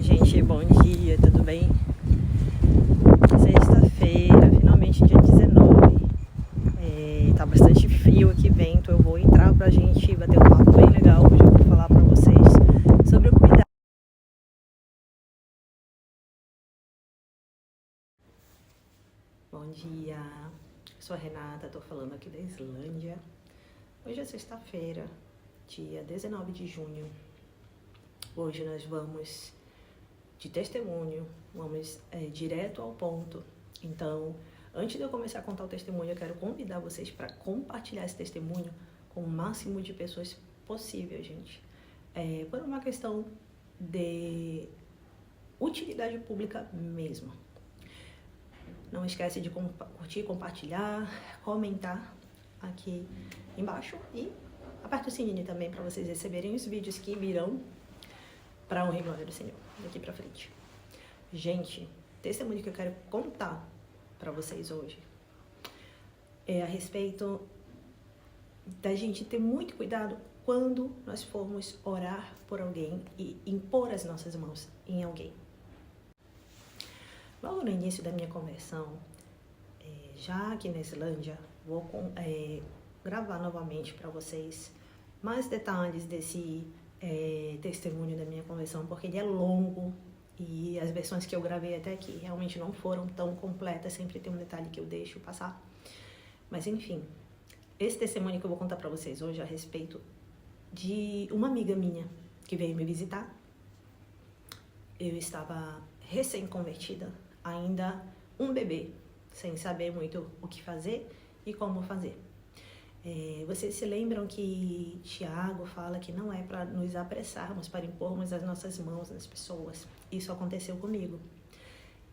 Gente, bom dia, tudo bem? Sexta-feira, finalmente dia 19. Tá bastante frio aqui, vento. Eu vou entrar pra gente bater um papo bem legal. Hoje eu vou falar pra vocês sobre o cuidado. Bom dia, eu sou a Renata, tô falando aqui da Islândia. Hoje é sexta-feira, dia 19 de junho. Hoje nós vamos de testemunho, vamos direto ao ponto. Então, antes de eu começar a contar o testemunho, eu quero convidar vocês para compartilhar esse testemunho com o máximo de pessoas possível, gente. Por uma questão de utilidade pública mesmo. Não esquece de curtir, compartilhar, comentar aqui embaixo e aperta o sininho também para vocês receberem os vídeos que virão para a honra e glória do Senhor, daqui para frente. Gente, testemunho que eu quero contar para vocês hoje é a respeito da gente ter muito cuidado quando nós formos orar por alguém e impor as nossas mãos em alguém. Logo no início da minha conversão, já aqui na Islândia, vou gravar novamente para vocês mais detalhes desse testemunho da minha conversão, porque ele é longo e as versões que eu gravei até aqui realmente não foram tão completas, sempre tem um detalhe que eu deixo passar. Mas enfim, esse testemunho que eu vou contar para vocês hoje é a respeito de uma amiga minha que veio me visitar. Eu estava recém-convertida, ainda um bebê, sem saber muito o que fazer e como fazer. Vocês se lembram que Tiago fala que não é para nos apressarmos, para impormos as nossas mãos nas pessoas. Isso aconteceu comigo.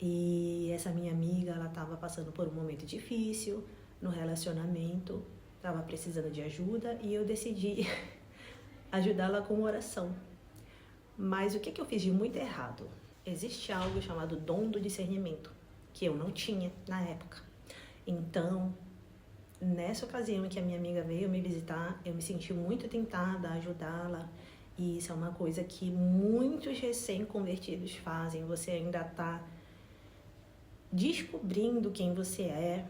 E essa minha amiga, ela estava passando por um momento difícil no relacionamento, estava precisando de ajuda e eu decidi ajudá-la com oração. Mas o que eu fiz de muito errado? Existe algo chamado dom do discernimento, que eu não tinha na época. Então, nessa ocasião em que a minha amiga veio me visitar, eu me senti muito tentada a ajudá-la. E isso é uma coisa que muitos recém-convertidos fazem. Você ainda está descobrindo quem você é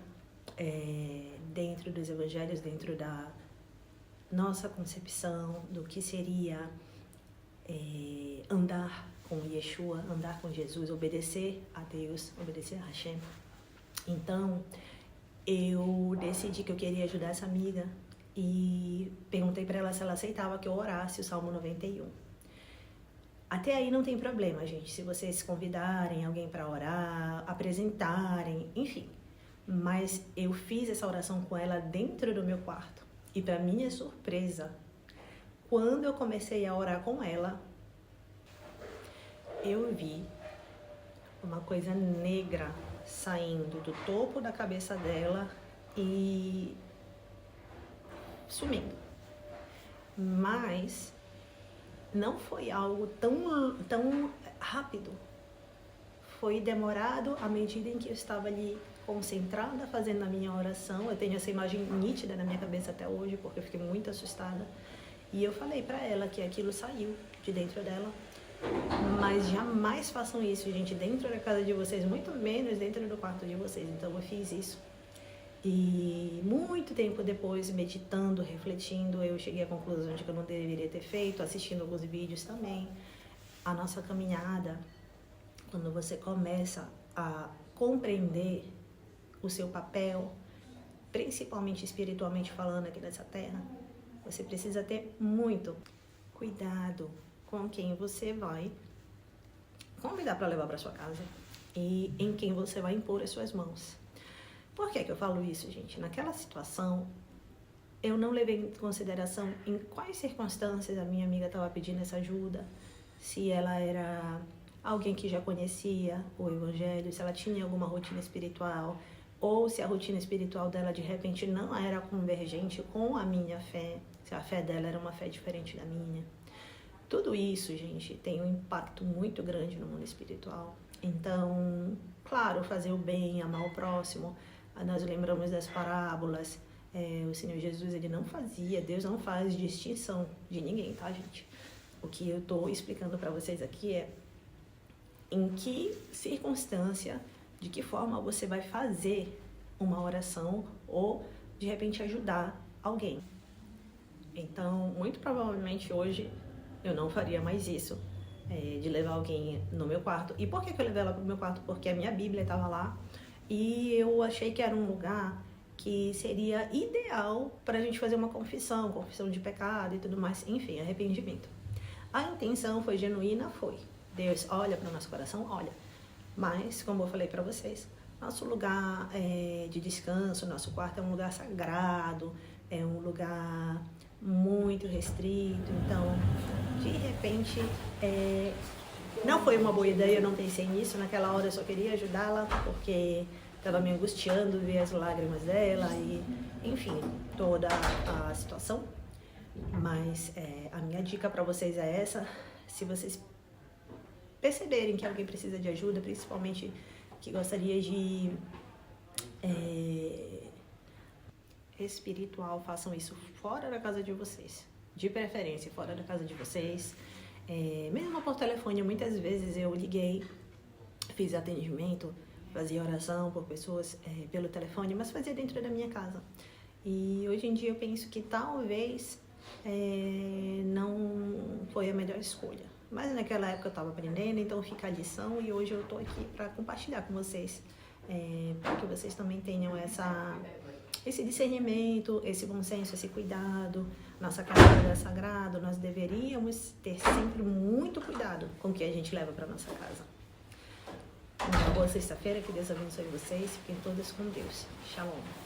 dentro dos evangelhos, dentro da nossa concepção do que seria andar com Yeshua, andar com Jesus, obedecer a Deus, obedecer a Hashem. Então, eu decidi que eu queria ajudar essa amiga e perguntei para ela se ela aceitava que eu orasse o Salmo 91. Até aí não tem problema, gente, se vocês convidarem alguém para orar, apresentarem, enfim. Mas eu fiz essa oração com ela dentro do meu quarto. E para minha surpresa, quando eu comecei a orar com ela, eu vi uma coisa negra saindo do topo da cabeça dela e sumindo. Mas não foi algo tão rápido. Foi demorado à medida em que eu estava ali concentrada fazendo a minha oração. Eu tenho essa imagem nítida na minha cabeça até hoje, porque eu fiquei muito assustada. E eu falei para ela que aquilo saiu de dentro dela. Mas jamais façam isso, gente, dentro da casa de vocês, muito menos dentro do quarto de vocês. Então eu fiz isso. E muito tempo depois, meditando, refletindo, eu cheguei à conclusão de que eu não deveria ter feito, assistindo alguns vídeos também. A nossa caminhada, quando você começa a compreender o seu papel, principalmente espiritualmente falando aqui nessa terra, você precisa ter muito cuidado com quem você vai convidar para levar para sua casa e em quem você vai impor as suas mãos. Por que eu falo isso, gente? Naquela situação, eu não levei em consideração em quais circunstâncias a minha amiga estava pedindo essa ajuda, se ela era alguém que já conhecia o evangelho, se ela tinha alguma rotina espiritual, ou se a rotina espiritual dela de repente não era convergente com a minha fé, se a fé dela era uma fé diferente da minha. Tudo isso, gente, tem um impacto muito grande no mundo espiritual. Então, claro, fazer o bem, amar o próximo. Nós lembramos das parábolas. O Senhor Jesus, ele não fazia, Deus não faz distinção de ninguém, tá, gente? O que eu tô explicando para vocês aqui é em que circunstância, de que forma você vai fazer uma oração ou, de repente, ajudar alguém. Então, muito provavelmente hoje eu não faria mais isso, de levar alguém no meu quarto. E por que eu levei ela pro meu quarto? Porque a minha Bíblia estava lá e eu achei que era um lugar que seria ideal para a gente fazer uma confissão de pecado e tudo mais, enfim, arrependimento. A intenção foi genuína, foi. Deus olha para o nosso coração, olha. Mas, como eu falei para vocês, nosso lugar de descanso, nosso quarto é um lugar sagrado, é um lugar muito restrito. Então, de repente, não foi uma boa ideia, eu não pensei nisso. Naquela hora eu só queria ajudá-la, porque estava me angustiando ver as lágrimas dela e, enfim, toda a situação. Mas a minha dica para vocês é essa: se vocês perceberem que alguém precisa de ajuda, principalmente que gostaria de espiritual, façam isso fora da casa de vocês, de preferência fora da casa de vocês. Mesmo por telefone, muitas vezes eu liguei, fiz atendimento, fazia oração por pessoas pelo telefone, mas fazia dentro da minha casa. E hoje em dia eu penso que talvez não foi a melhor escolha. Mas naquela época eu estava aprendendo, então fica a lição e hoje eu estou aqui para compartilhar com vocês, para que vocês também tenham esse discernimento, esse bom senso, esse cuidado. Nossa casa é sagrada, nós deveríamos ter sempre muito cuidado com o que a gente leva para nossa casa. Uma boa sexta-feira, que Deus abençoe vocês, fiquem todos com Deus. Shalom.